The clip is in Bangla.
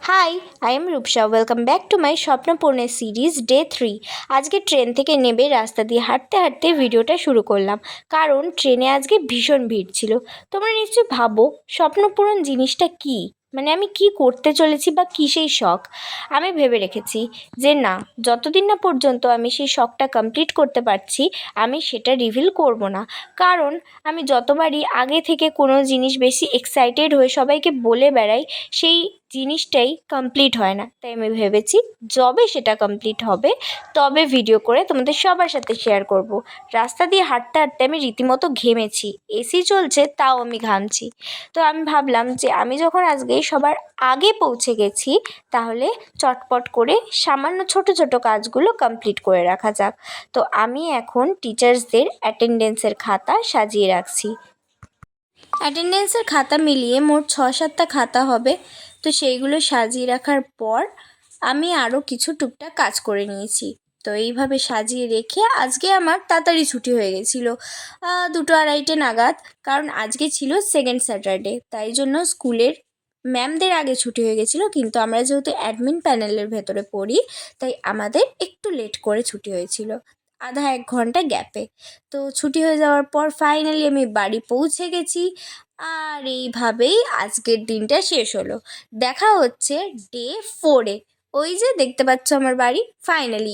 High, I am Rupsa. Welcome back to my স্বপ্নপূর্ণের সিরিজ ডে 3। আজকে ট্রেন থেকে নেমে রাস্তা দিয়ে হাঁটতে হাঁটতে ভিডিওটা শুরু করলাম, কারণ ট্রেনে আজকে ভীষণ ভিড় ছিল। তোমরা নিশ্চয়ই ভাবো স্বপ্নপূরণ জিনিসটা কী, মানে আমি কি করতে চলেছি বা কী সেই শখ। আমি ভেবে রেখেছি যে না, যতদিন না পর্যন্ত আমি সেই শখটা কমপ্লিট করতে পারছি আমি সেটা রিভিল করব না। কারণ আমি যতবারই আগে থেকে কোনো জিনিস বেশি এক্সাইটেড হয়ে সবাইকে বলে বেড়াই, সেই জিনিসটাই কমপ্লিট হয় না। তাই আমি ভেবেছি যবে সেটা কমপ্লিট হবে তবে ভিডিও করে তোমাদের সবার সাথে শেয়ার করব। রাস্তা দিয়ে হাঁটতে হাঁটতে আমি রীতিমতো ঘেমেছি, এসি চলছে তাও আমি ঘামছি। তো আমি ভাবলাম যে আমি যখন আজকে সবার আগে পৌঁছে গেছি তাহলে চটপট করে সামান্য ছোট ছোট কাজগুলো কমপ্লিট করে রাখা যাক। তো আমি এখন টিচার্সদের অ্যাটেন্ডেন্সের খাতা সাজিয়ে রাখছি। অ্যাটেন্ডেন্সের খাতা মিলিয়ে মোট 6-7টা খাতা হবে। তো সেইগুলো সাজিয়ে রাখার পর আমি আরও কিছু টুকটাক কাজ করে নিয়েছি। তো এইভাবে সাজিয়ে রেখে আজকে আমার তাড়াতাড়ি ছুটি হয়ে গেছিলো 2-2:30 নাগাদ। কারণ আজকে ছিল সেকেন্ড স্যাটারডে, তাই জন্য স্কুলের ম্যামদের আগে ছুটি হয়ে গেছিলো, কিন্তু আমরা যেহেতু অ্যাডমিন প্যানেলের ভেতরে পড়ি তাই আমাদের একটু লেট করে ছুটি হয়েছিল, আধা 1 ঘন্টা গ্যাপে। তো ছুটি হয়ে যাওয়ার পর ফাইনালি আমি বাড়ি পৌঁছে গেছি। আর এইভাবেই আজকের দিনটা শেষ হলো। দেখা হচ্ছে ডে 4-এ। ওই যে দেখতে পাচ্ছ আমার বাড়ি, ফাইনালি